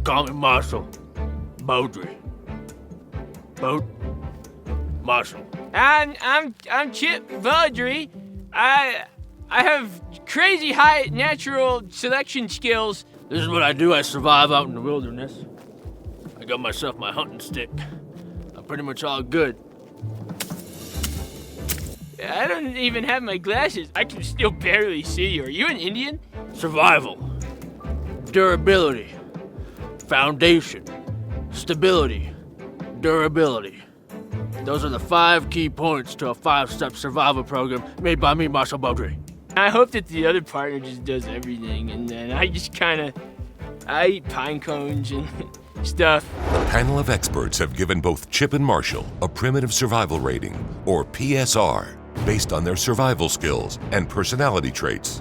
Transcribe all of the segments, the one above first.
call me Marshal. Beaudry. Marshal. I'm Chip Beaudry. I have crazy high natural selection skills. This is what I do. I survive out in the wilderness. I got myself my hunting stick. I'm pretty much all good. I don't even have my glasses. I can still barely see. Are you an Indian? Survival. Durability. Foundation. Stability. Durability. Those are the 5 key points to a 5-step survival program made by me, Marshal Beaudry. I hope that the other partner just does everything, and then I just I eat pine cones and stuff. The panel of experts have given both Chip and Marshal a primitive survival rating, or PSR, based on their survival skills and personality traits.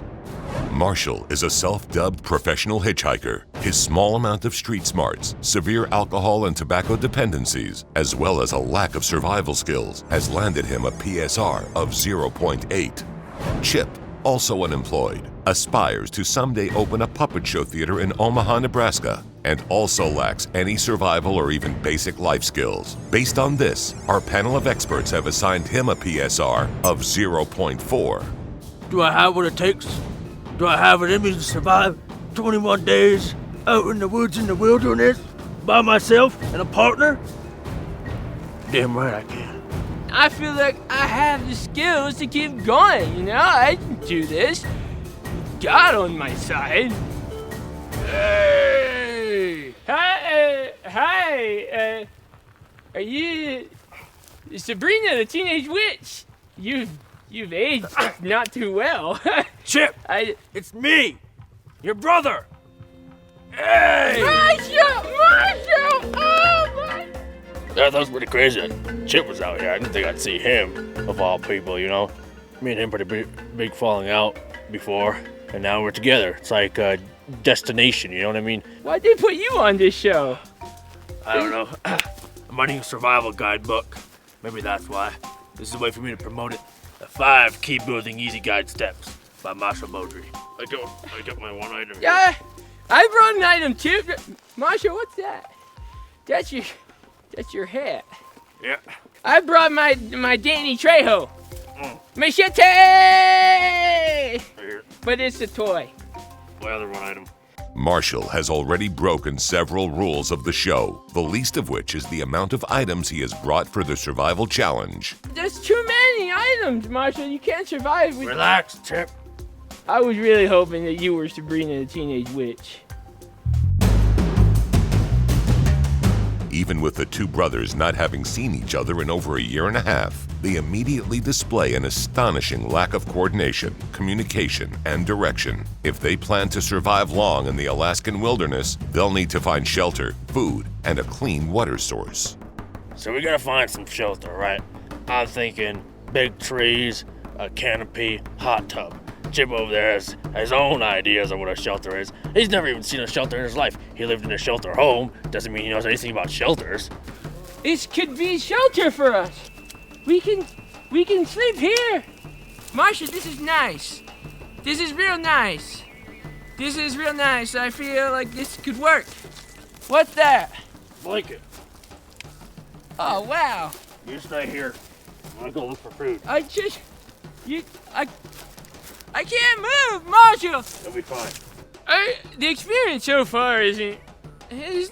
Marshal is a self-dubbed professional hitchhiker. His small amount of street smarts, severe alcohol and tobacco dependencies, as well as a lack of survival skills, has landed him a PSR of 0.8. Chip, also unemployed, aspires to someday open a puppet show theater in Omaha, Nebraska, and also lacks any survival or even basic life skills. Based on this, our panel of experts have assigned him a PSR of 0.4. Do I have what it takes? Do I have it in me to survive 21 days out in the woods in the wilderness by myself and a partner? Damn right I can. I feel like I have the skills to keep going, I can do this. God on my side. Hey! Hi, are you Sabrina the Teenage Witch? You've aged not too well. Chip! It's me! Your brother! Hey! Marshal! Oh my! That was pretty crazy. Chip was out here. I didn't think I'd see him, of all people, Me and him pretty big falling out before, and now we're together. It's like a destination, you know what I mean? Why'd they put you on this show? I don't know. I'm writing a survival guidebook. Maybe that's why. This is a way for me to promote it. The 5 Key Building Easy Guide Steps by Marshal Beaudry. I got my one item here. Yeah, I brought an item too. Marshal, what's that? That's your hat. Yeah. I brought my Danny Trejo. Machete! Here. But it's a toy. My other one item. Marshal has already broken several rules of the show, the least of which is the amount of items he has brought for the survival challenge. There's too many items, Marshal. You can't survive with... Relax, Chip. I was really hoping that you were Sabrina the Teenage Witch. Even with the two brothers not having seen each other in over a year and a half, they immediately display an astonishing lack of coordination, communication, and direction. If they plan to survive long in the Alaskan wilderness, they'll need to find shelter, food, and a clean water source. So we gotta find some shelter, right? I'm thinking big trees, a canopy, hot tub. Chip over there has his own ideas of what a shelter is. He's never even seen a shelter in his life. He lived in a shelter home. Doesn't mean he knows anything about shelters. This could be shelter for us. We can sleep here. Marshal, this is nice. This is real nice. This is real nice. I feel like this could work. What's that? Blanket. Oh, wow. You stay here. I'm gonna go look for food. I can't move, Marshal. You'll be fine. The experience so far it's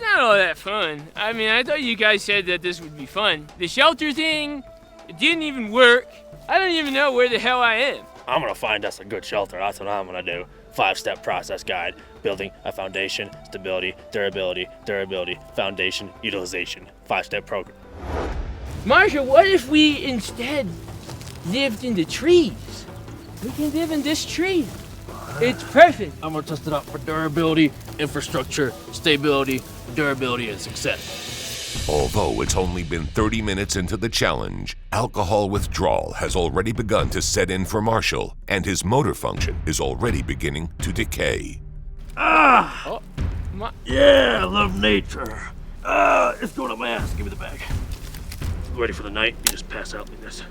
not all that fun. I mean, I thought you guys said that this would be fun. The shelter thing, it didn't even work. I don't even know where the hell I am. I'm gonna find us a good shelter. That's what I'm gonna do. 5-step process guide. Building a foundation, stability, durability, foundation, utilization. 5-step program. Marshal, what if we instead lived in the trees? We can live in this tree. It's perfect. I'm gonna test it out for durability, infrastructure, stability, durability, and success. Although it's only been 30 minutes into the challenge, alcohol withdrawal has already begun to set in for Marshal, and his motor function is already beginning to decay. Yeah, I love nature. It's going up my ass. Give me the bag. Ready for the night? You just pass out like this.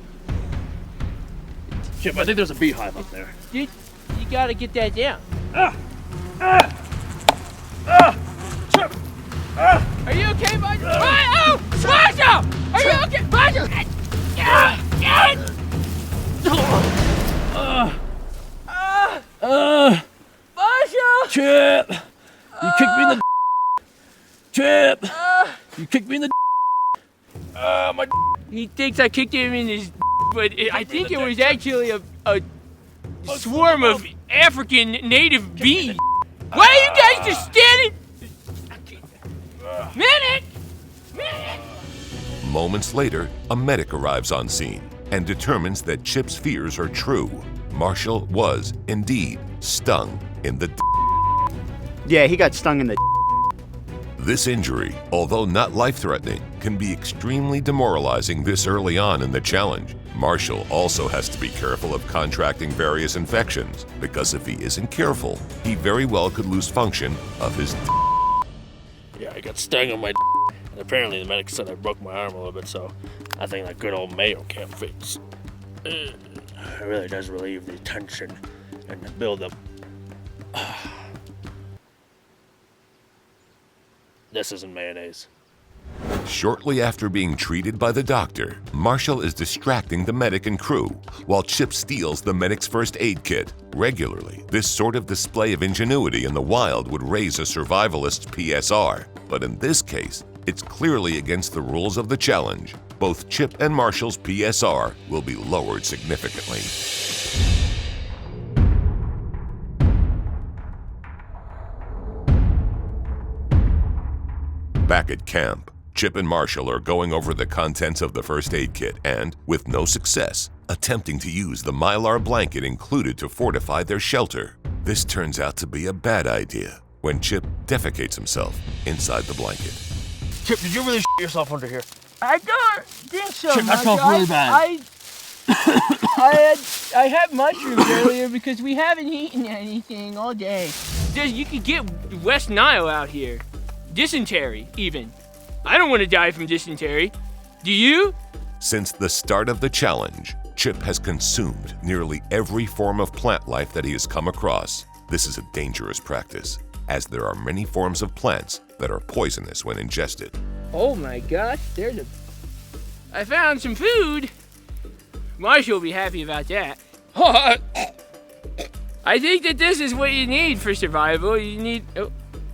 Chip, I think there's a beehive up there. You gotta get that down. Chip! okay, Marshal? Oh, Marshal! Are you okay? Marshal! Marshal! Chip! You kicked me in the Chip! You kicked me in the my He thinks I kicked him in his but I think it was actually a swarm of African native bees. Why are you guys just standing? Minute! Moments later, a medic arrives on scene and determines that Chip's fears are true. Marshall was, indeed, stung in the Yeah, he got stung in the This injury, although not life-threatening, can be extremely demoralizing this early on in the challenge. Marshall also has to be careful of contracting various infections, because if he isn't careful, he very well could lose function of his Yeah, I got stung on my and apparently the medic said I broke my arm a little bit, so I think that good old mayo can't fix. It really does relieve the tension and the buildup. This isn't mayonnaise. Shortly after being treated by the doctor, Marshall is distracting the medic and crew, while Chip steals the medic's first aid kit. Regularly, this sort of display of ingenuity in the wild would raise a survivalist's PSR, but in this case, it's clearly against the rules of the challenge. Both Chip and Marshall's PSR will be lowered significantly. Back at camp, Chip and Marshall are going over the contents of the first aid kit and, with no success, attempting to use the Mylar blanket included to fortify their shelter. This turns out to be a bad idea when Chip defecates himself inside the blanket. Chip, did you really shit yourself under here? I don't think so. Chip, that smells really bad. I had mushrooms earlier because we haven't eaten anything all day. You could get West Nile out here. Dysentery, even. I don't want to die from dysentery. Do you? Since the start of the challenge, Chip has consumed nearly every form of plant life that he has come across. This is a dangerous practice, as there are many forms of plants that are poisonous when ingested. Oh my gosh, I found some food. Marshall will be happy about that. I think that this is what you need for survival. You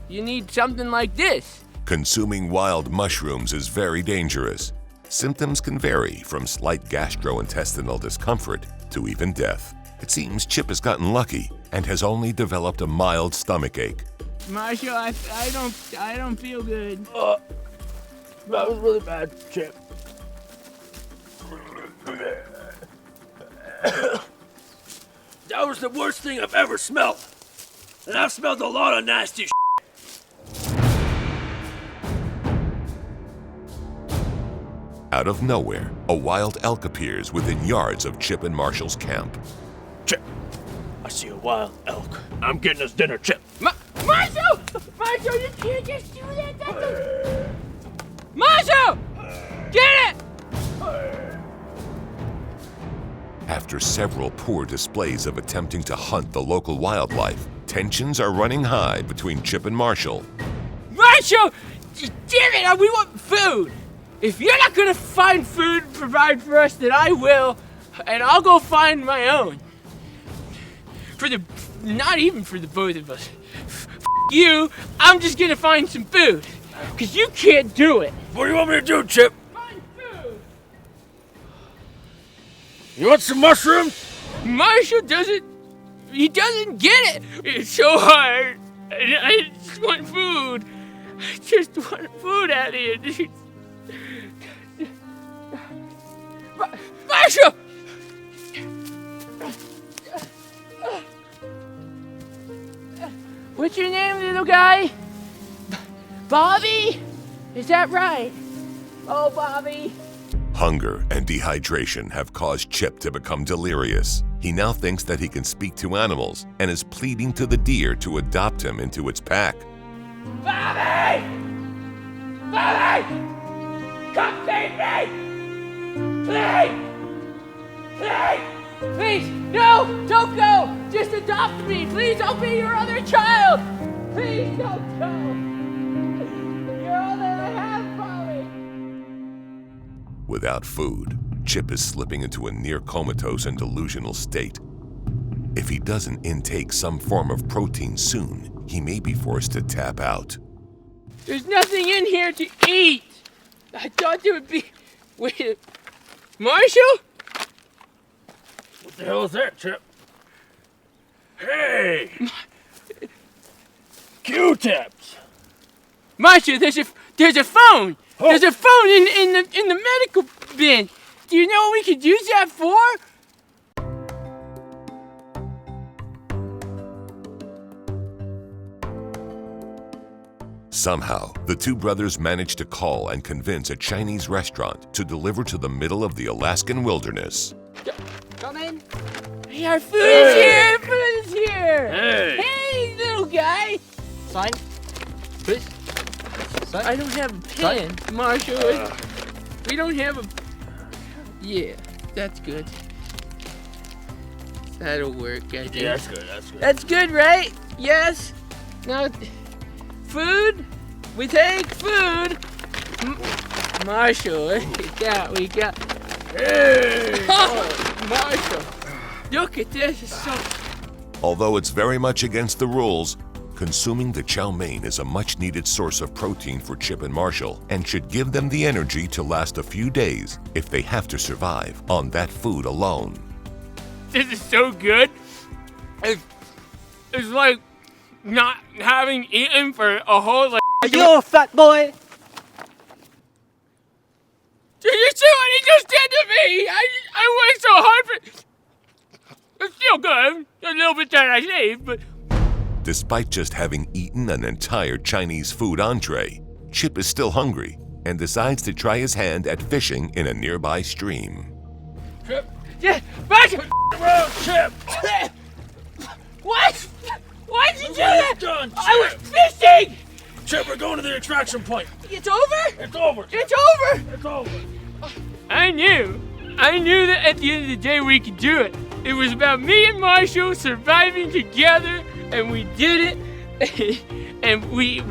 need something like this. Consuming wild mushrooms is very dangerous. Symptoms can vary from slight gastrointestinal discomfort to even death. It seems Chip has gotten lucky and has only developed a mild stomachache. Marshall, I don't feel good. That was really bad, Chip. That was the worst thing I've ever smelled. And I've smelled a lot of nasty shit. Out of nowhere, a wild elk appears within yards of Chip and Marshall's camp. Chip, I see a wild elk. I'm getting us dinner, Chip. Marshall! Marshall, you can't just do that. Marshall! Get it! After several poor displays of attempting to hunt the local wildlife, tensions are running high between Chip and Marshall. Marshall! Damn it, we want food! If you're not gonna find food and provide for us, then I will, and I'll go find my own. Not even for the both of us. You, I'm just gonna find some food, because you can't do it. What do you want me to do, Chip? Find food! You want some mushrooms? Marshall doesn't get it. It's so hard. I just want food. I just want food out of here. Marshall! What's your name, little guy? Bobby? Is that right? Oh, Bobby. Hunger and dehydration have caused Chip to become delirious. He now thinks that he can speak to animals and is pleading to the deer to adopt him into its pack. Bobby! Bobby! Come save me! Please! Please! Please! No! Don't go! Just adopt me! Please, I'll be your other child! Please don't go! You're all that I have! Without food, Chip is slipping into a near comatose and delusional state. If he doesn't intake some form of protein soon, he may be forced to tap out. There's nothing in here to eat. I thought there would be. Wait, Marshall? What the hell is that, Chip? Hey! Q-tips! Marshall, there's a phone. Oh. There's a phone in the medical bin. Do you know what we could use that for? Somehow, the two brothers managed to call and convince a Chinese restaurant to deliver to the middle of the Alaskan wilderness. Come in. Hey, our food is here. Food is here. Hey! Hey, little guy. Sign. Please. Sign. I don't have a pen, Marshall. We don't have a. Yeah, that's good. That'll work, I think. Yeah, that's good, that's good. That's good, right? Yes. Now, food. We take food. Marshall, we got. Hey! Oh, Marshall, look at this. It's so. Although it's very much against the rules, consuming the chow mein is a much-needed source of protein for Chip and Marshall and should give them the energy to last a few days if they have to survive on that food alone. This is so good. It's like not having eaten for a whole like. Are you a fat boy? Did you see what he just did to me? I worked so hard for. It's still good. A little bit that I saved, but. Despite just having eaten an entire Chinese food entree, Chip is still hungry and decides to try his hand at fishing in a nearby stream. Chip! Yeah, Marshall. Road, Chip! What? Why'd you do that? Done, Chip! I was fishing. Chip, we're going to the extraction point. It's over. It's over. It's over. It's over. I knew that at the end of the day we could do it. It was about me and Marshall surviving together, and we did it. And we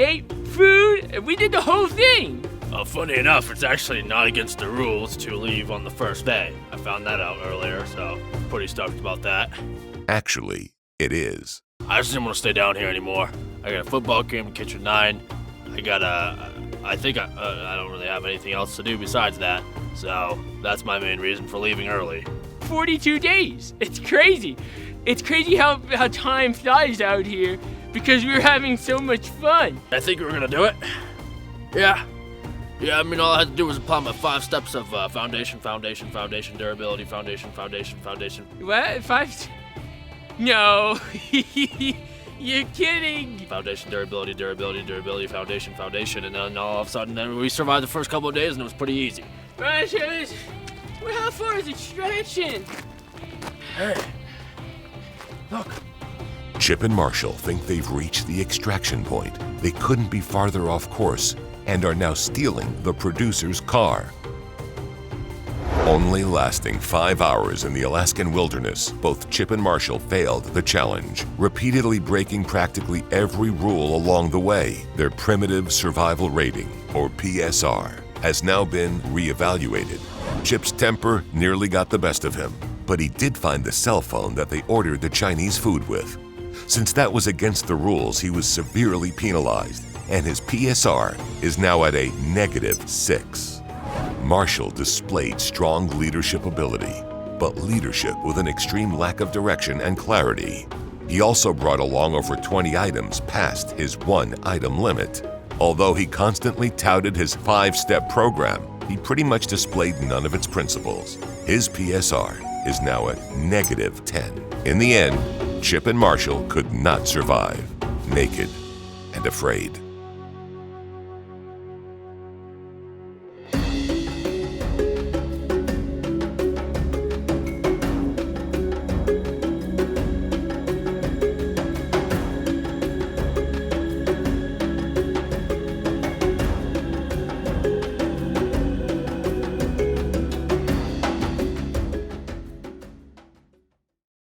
ate food, and we did the whole thing. Funny enough, it's actually not against the rules to leave on the first day. I found that out earlier, so I'm pretty stoked about that. Actually, it is. I just didn't want to stay down here anymore. I got a football game in Kitchen 9. I don't really have anything else to do besides that. So that's my main reason for leaving early. 42 days. It's crazy. It's crazy how time flies out here because we were having so much fun. I think we were gonna do it. Yeah, I mean, all I had to do was apply my 5 steps of foundation, durability, foundation. What? 5? No. You're kidding. Foundation, durability, foundation, and then all of a sudden then we survived the first couple of days and it was pretty easy. Marshall, how far is extraction? Hey, look. Chip and Marshall think they've reached the extraction point. They couldn't be farther off course and are now stealing the producer's car. Only lasting 5 hours in the Alaskan wilderness, both Chip and Marshall failed the challenge, repeatedly breaking practically every rule along the way. Their primitive survival rating, or PSR, has now been reevaluated. Chip's temper nearly got the best of him, but he did find the cell phone that they ordered the Chinese food with. Since that was against the rules, he was severely penalized, and his PSR is now at a -6. Marshall displayed strong leadership ability, but leadership with an extreme lack of direction and clarity. He also brought along over 20 items past his 1-item limit. Although he constantly touted his 5-step program, he pretty much displayed none of its principles. His PSR is now at -10. In the end, Chip and Marshall could not survive, naked and afraid.